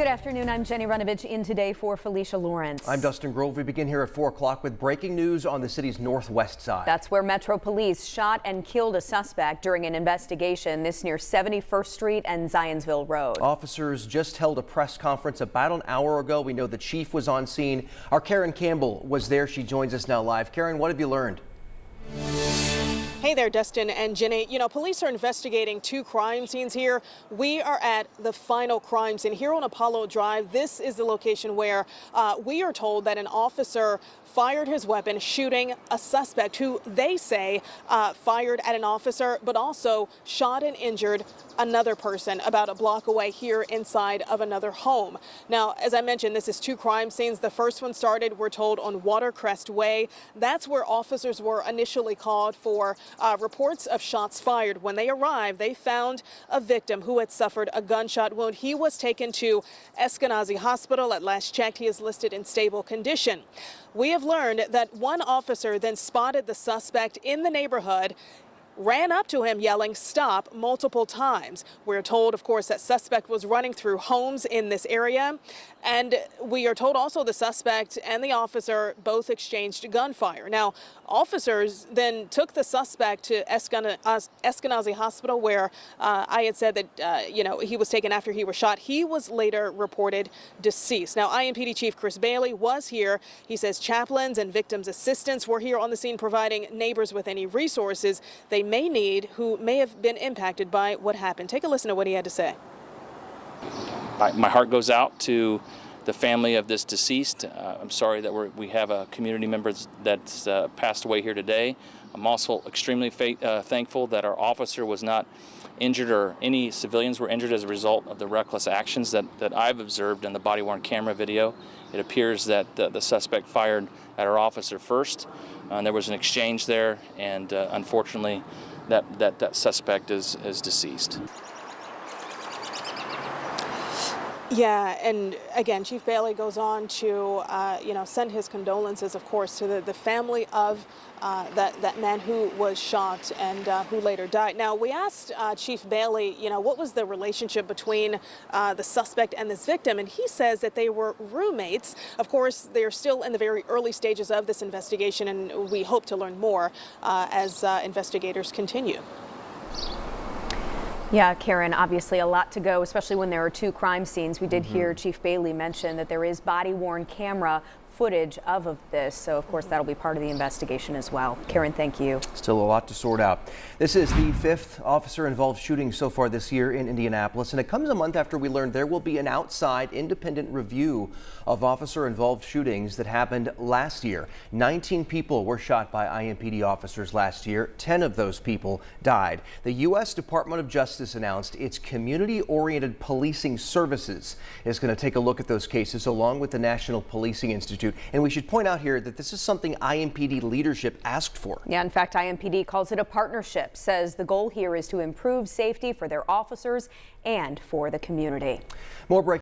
Good afternoon. I'm Jenny Runovich in today for Felicia Lawrence. I'm Dustin Grove. We begin here at 4 o'clock with breaking news on the city's northwest side. That's where Metro Police shot and killed a suspect during an investigation. This near 71st Street and Zionsville Road. Officers just held a press conference about an hour ago. We know the chief was on scene. Our Karen Campbell was there. She joins us now live. Karen, what have you learned? Hey there, Dustin and Jenny. You know, police are investigating two crime scenes here. We are at the final crime scene here on Apollo Drive. This is the location where we are told that an officer fired his weapon, shooting a suspect who they say fired at an officer, but also shot and injured another person about a block away here inside of another home. Now, as I mentioned, this is two crime scenes. The first one started, we're told, on Watercrest Way. That's where officers were initially called for reports of shots fired. When they arrived, they found a victim who had suffered a gunshot wound. He was taken to Eskenazi Hospital. At last checked, he is listed in stable condition. We have learned that one officer then spotted the suspect in the neighborhood, ran up to him yelling "stop" multiple times. We're told, of course, that suspect was running through homes in this area. And we are told also the suspect and the officer both exchanged gunfire. Now, officers then took the suspect to Eskenazi Hospital, where I had said that, he was taken after he was shot. He was later reported deceased. Now, IMPD Chief Chris Bailey was here. He says chaplains and victims' assistants were here on the scene, providing neighbors with any resources they may need who may have been impacted by what happened. Take a listen to what he had to say. My heart goes out to the family of this deceased. I'm sorry that we have a community member that's passed away here today. I'm also extremely thankful that our officer was not injured or any civilians were injured as a result of the reckless actions that I've observed in the body-worn camera video. It appears that the suspect fired at our officer first. And there was an exchange there, and unfortunately that suspect is deceased. Yeah, and again, Chief Bailey goes on to, send his condolences, of course, to the family of that man who was shot and who later died. Now, we asked Chief Bailey, what was the relationship between the suspect and this victim, and he says that they were roommates. Of course, they are still in the very early stages of this investigation, and we hope to learn more as investigators continue. Yeah, Karen, obviously a lot to go, especially when there are two crime scenes. We did hear Chief Bailey mention that there is body-worn camera footage of this, so of course that'll be part of the investigation as well. Karen, thank you. Still a lot to sort out. This is the 5th officer-involved shooting so far this year in Indianapolis, and it comes a month after we learned there will be an outside independent review of officer-involved shootings that happened last year. 19 people were shot by IMPD officers last year. 10 of those people died. The U.S. Department of Justice announced its community-oriented policing services is going to take a look at those cases along with the National Policing Institute. And we should point out here that this is something IMPD leadership asked for. Yeah, in fact, IMPD calls it a partnership, says the goal here is to improve safety for their officers and for the community. More breaking